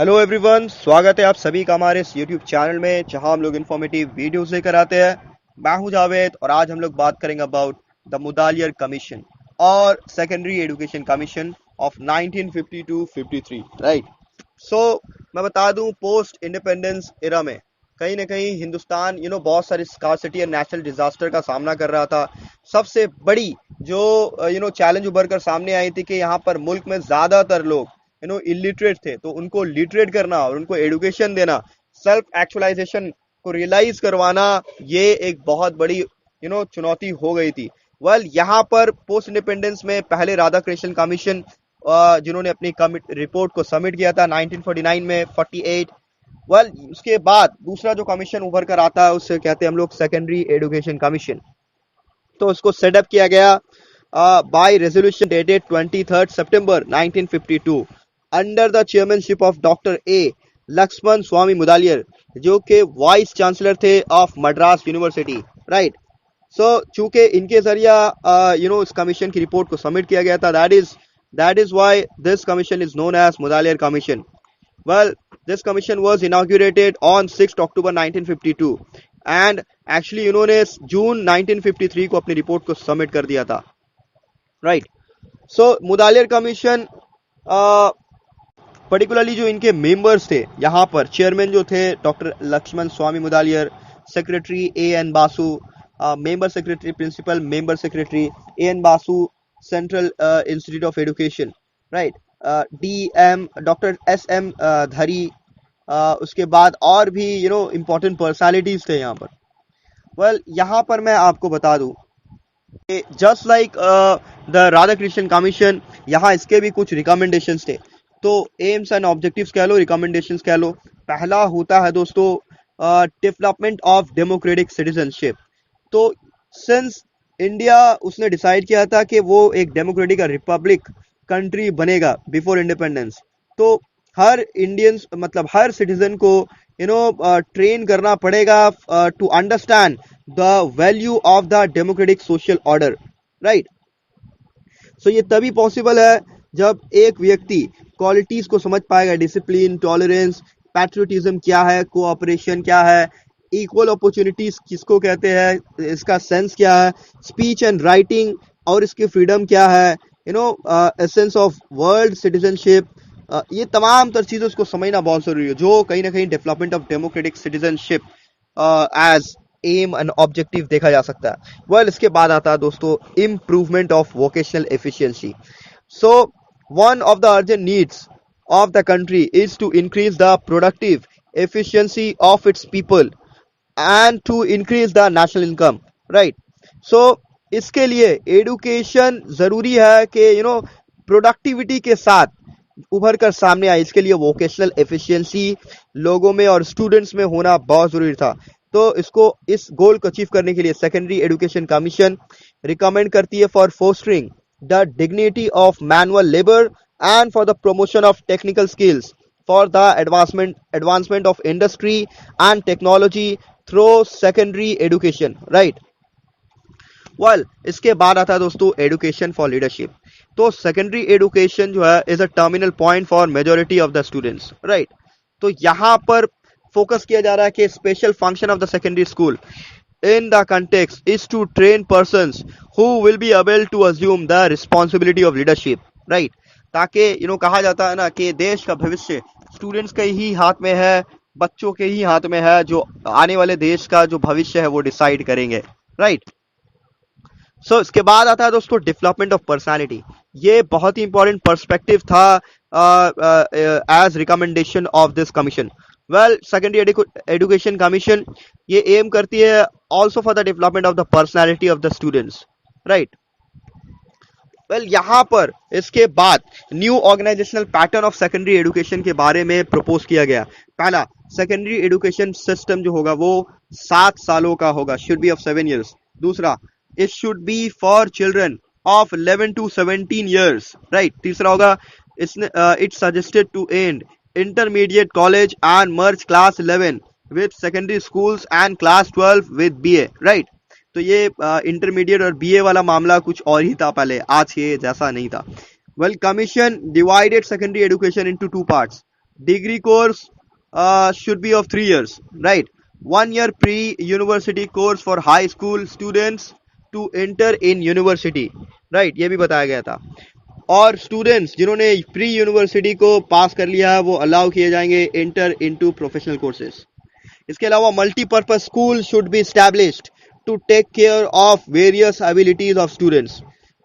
Hello everyone, स्वागत है आप सभी का हमारे इस यूट्यूब चैनल में जहां हम लोग इन्फॉर्मेटिव वीडियोस लेकर आते हैं। मैं हूं जावेद और आज हम लोग बात करेंगे अबाउट द मुदालियर कमीशन और secondary education commission of 1952-53, right. So मैं बता दूं, पोस्ट इंडिपेंडेंस एरा में कहीं ना कहीं हिंदुस्तान बहुत सारी स्कार्सिटी और नेशनल डिजास्टर का सामना कर रहा था। सबसे बड़ी जो चैलेंज उभर कर सामने आई थी कि यहाँ पर मुल्क में ज्यादातर लोग इलिटरेट थे, तो उनको लिटरेट करना और उनको एजुकेशन देना, सेल्फ एक्चुअलाइजेशन को रियलाइज करवाना, ये एक बहुत बड़ी चुनौती हो गई थी। यहाँ पर पोस्ट इंडिपेंडेंस में पहले राधा कृष्ण कमीशन जिन्होंने अपनी रिपोर्ट को सबमिट किया था 1949 में 48। उसके बाद दूसरा जो कमीशन उभर कर आता है उसे कहते हैं हम लोग सेकेंडरी एजुकेशन कमीशन। तो उसको सेटअप किया गया by resolution dated 23 September 1952 under the chairmanship of doctor A Lakshmana Swami Mudaliar, जो के वाइस चांसलर थे of Madras university, right. So चूंकि इनके जरिया इस कमीशन की रिपोर्ट को सबमिट किया गया था, that is why this commission is known as Mudaliar commission. This commission was inaugurated on 6 October 1952 and actually इन्होंने जून 1953 को अपनी रिपोर्ट को सबमिट कर दिया था, right. So Mudaliar commission particularly जो इनके मेंबर्स थे, यहाँ पर चेयरमैन जो थे doctor Lakshman Swami Mudaliar, secretary A N Basu, member secretary principal member secretary A N Basu, central institute of education, right, D M doctor S M Dhari, उसके बाद और भी इम्पोर्टेंट पर्सनालिटीज थे यहाँ पर। यहाँ पर मैं आपको बता दूं, just like the Radha Krishna commission, यहाँ इसके भी कुछ रिकमेंडेशंस थे। तो एम्स एंड ऑब्जेक्टिव्स कह लो, रिकमेंडेशंस कह लो। पहला होता है दोस्तों डेवलपमेंट ऑफ डेमोक्रेटिक सिटीजनशिप। तो सिंस इंडिया उसने डिसाइड किया था कि वो एक डेमोक्रेटिक रिपब्लिक कंट्री बनेगा बिफोर इंडिपेंडेंस, तो हर इंडियंस मतलब हर सिटीजन को ट्रेन करना पड़ेगा to understand the value of the democratic social order, right. So ये तभी पॉसिबल है जब एक व्यक्ति क्वालिटीज को समझ पाएगा, डिसिप्लिन, टॉलरेंस, पैट्रियोटिज्म क्या है, कोऑपरेशन क्या है, इक्वल अपॉर्चुनिटीज किसको कहते हैं, इसका सेंस क्या है, स्पीच एंड राइटिंग और इसकी फ्रीडम क्या है, एसेंस ऑफ वर्ल्ड सिटीजनशिप, ये तमाम तर चीजें उसको समझना बहुत जरूरी है, जो कहीं ना कहीं development of democratic citizenship as aim and objective देखा जा सकता है। इसके बाद आता है दोस्तों improvement of vocational efficiency. So one of the urgent needs of the country is to increase the productive efficiency of its people and to increase the national income, right. So इसके लिए एडुकेशन जरूरी है कि productivity के साथ उभर कर सामने आए। इसके लिए वोकेशनल एफिशिएंसी लोगों में और स्टूडेंट्स में होना बहुत जरूरी था। तो इस गोल को अचीव करने के लिए सेकेंडरी एजुकेशन कमीशन रिकमेंड करती है for fostering the dignity of manual labor and for the promotion of technical skills for the advancement of industry and technology through secondary education, right. इसके बाद आता है दोस्तों एजुकेशन फॉर लीडरशिप। तो secondary education जो है is a terminal point for majority of the students, right. तो यहाँ पर फोकस किया जा रहा है कि special function of the secondary school in the context is to train persons who will be able to assume the responsibility of leadership, right। ताकि कहा जाता है ना कि देश का भविष्य स्टूडेंट्स के ही हाथ में है, बच्चों के ही हाथ में है, जो आने वाले देश का जो भविष्य है वो डिसाइड करेंगे, राइट। सो इसके बाद आता है दोस्तों डेवलपमेंट ऑफ पर्सनालिटी। ये बहुत ही इंपॉर्टेंट पर्सपेक्टिव था as recommendation of this commission. Secondary education commission ये एम करती है also for the development of the personality of the students, right। यहाँ पर इसके बाद new organisational pattern of secondary education के बारे में प्रपोज किया गया। पहला, सेकेंडरी एजुकेशन सिस्टम जो होगा वो 7 सालों का होगा, शुड बी ऑफ 7 years। दूसरा, it should be for children of 11 to 17 years, right. तीसरा होगा, it suggested to end intermediate college and merge class 11 with secondary schools and class 12 with BA, right। तो ये इंटरमीडिएट और BA वाला मामला कुछ और ही था पहले, आज ये जैसा नहीं था। Commission divided secondary education into 2 parts। degree course should be of 3 years, right? 1 year pre-university course for high school students to enter in university, right? ये भी बताया गया था। और स्टूडेंट्स जिन्होंने प्री यूनिवर्सिटी को पास कर लिया है वो अलाउ किए जाएंगे इंटर इनटू प्रोफेशनल कोर्सेज। इसके अलावा multipurpose school should B established to take care of various abilities of students.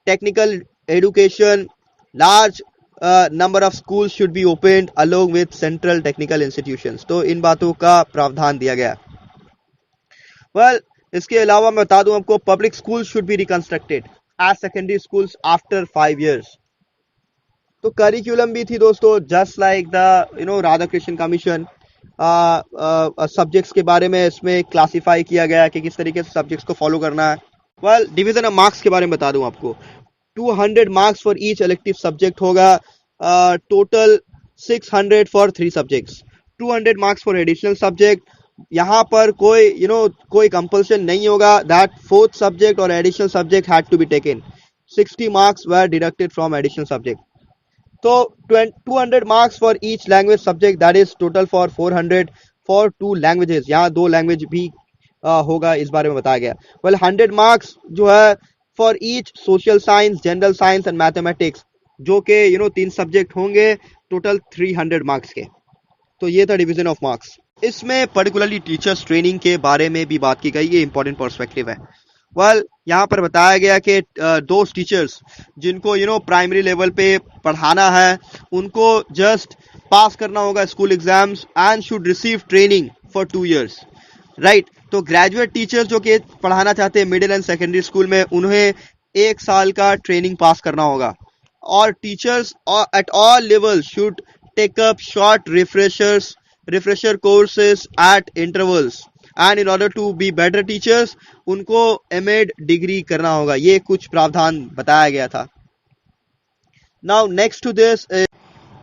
Technical education, large number of schools should be opened along with central technical institutions. तो इन बातों का प्रावधान दिया गया। well, इसके अलावा मैं बता दूं आपको public school should be reconstructed as secondary schools after 5 years। तो करिकुलम भी थी दोस्तों just like the Radha Krishna commission. Subjects के बारे में इसमें क्लासिफाई किया गया कि किस तरीके से सब्जेक्ट्स को फॉलो करना है। वेल डिवीजन ऑफ मार्क्स के बारे में बता दूं आपको 200 marks for each elective subject होगा। Total 600 for 3 subjects. 200 marks for additional subject. यहाँ पर कोई कंपल्शन नहीं होगा दैट फोर्थ सब्जेक्ट और additional subject had to be taken. 60 marks were deducted from additional subject. तो 200 marks for each language subject that is total for 400 for 2 languages. यहाँ 2 language भी होगा इस बारे में बताया गया। वेल 100 मार्क्स जो है for each social science, general science and mathematics, जो कि 3 सब्जेक्ट होंगे टोटल 300 मार्क्स के। तो ये था डिवीजन ऑफ मार्क्स। इसमें पर्टिकुलरली टीचर्स ट्रेनिंग के बारे में भी बात की गई, ये इंपॉर्टेंट पर्सपेक्टिव है। वेल यहाँ पर बताया गया कि दोज टीचर्स जिनको प्राइमरी लेवल पे पढ़ाना है उनको जस्ट पास करना होगा school exams and should receive training for 2 years, right. तो ग्रेजुएट टीचर्स जो कि पढ़ाना चाहते हैं मिडिल एंड सेकेंडरी स्कूल में उन्हें 1 साल का ट्रेनिंग पास करना होगा। और teachers at all level should take up short refresher courses at intervals and in order to be better teachers उनको एमएड डिग्री करना होगा। ये कुछ प्रावधान बताया गया था। Now next to this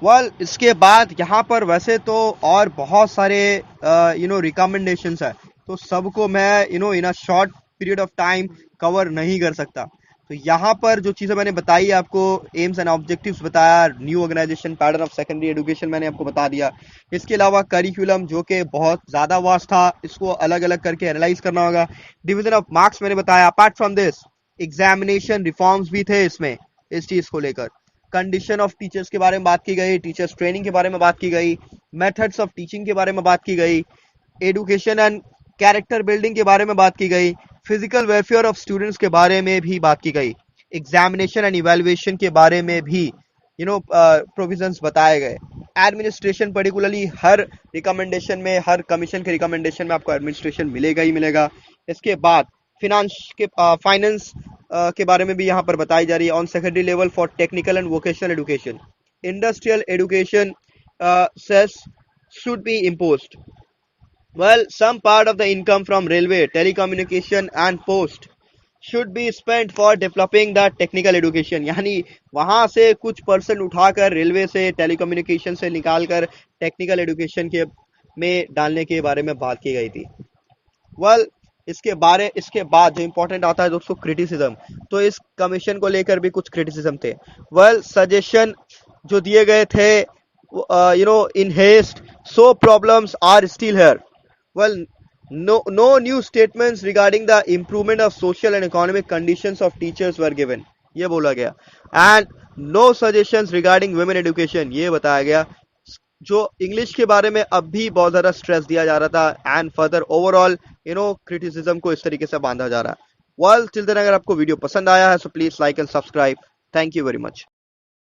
well इसके बाद यहाँ पर वैसे तो और बहुत सारे रिकमेंडेशंस है, तो सबको मैं in a short period of time cover नहीं कर सकता। तो यहाँ पर जो चीज़ें मैंने बताई आपको, एम्स एंड ऑब्जेक्टिव्स बताया, new organisation pattern of secondary education मैंने आपको बता दिया। इसके अलावा करिकुलम जो कि बहुत ज़्यादा वास्ट था, इसको अलग अलग करके एनालाइज करना होगा। डिवीजन ऑफ मार्क्स मैंने बताया। Apart from this examination reforms भी थे इसमें इस चीज़ को लेकर। कंडीशन ऑफ टीचर्स के बारे में बात की गई, टीचर्स ट्रेनिंग के बारे में बात की गई, मेथड्स ऑफ टीचिंग के बारे में बात की गई, एडुकेशन एंड कैरेक्टर बिल्डिंग के बारे में बात की गई, फिजिकल वेलफेयर ऑफ स्टूडेंट्स के बारे में भी बात की गई, एग्जामिनेशन एंड इवैल्यूएशन के बारे में भी प्रोविजंस बताए गए। एडमिनिस्ट्रेशन पर्टिकुलरली हर रिकमेंडेशन में, हर कमीशन के रिकमेंडेशन में आपको एडमिनिस्ट्रेशन मिलेगा ही मिलेगा। इसके बाद फाइनेंस के बारे में भी यहाँ पर बताई जा रही है। On secondary level for technical and vocational education, industrial education cess should be imposed. Well, some part of the income from railway, telecommunication and post should be spent for developing the technical education. यानी वहां से कुछ percent उठाकर railway से, telecommunication से निकालकर technical education के में डालने के बारे में बात की गई थी। वेल इसके बाद जो इंपॉर्टेंट आता है दोस्तों क्रिटिसिज्म। तो इस कमीशन को लेकर भी कुछ क्रिटिसिज्म थे। वेल सजेशन जो दिए गए थे in haste, so problems are still here. Well, no new statements regarding the improvement of social and economic conditions of teachers were given. ये बोला गया। And no suggestions regarding women education, ये बताया गया। जो इंग्लिश के बारे में अब भी बहुत ज़्यादा स्ट्रेस दिया जा रहा था एंड फर्दर ओवरऑल क्रिटिसिज्म को इस तरीके से बांधा जा रहा है। वेल टिल देन अगर आपको वीडियो पसंद आया है so please like and subscribe. Thank you very much.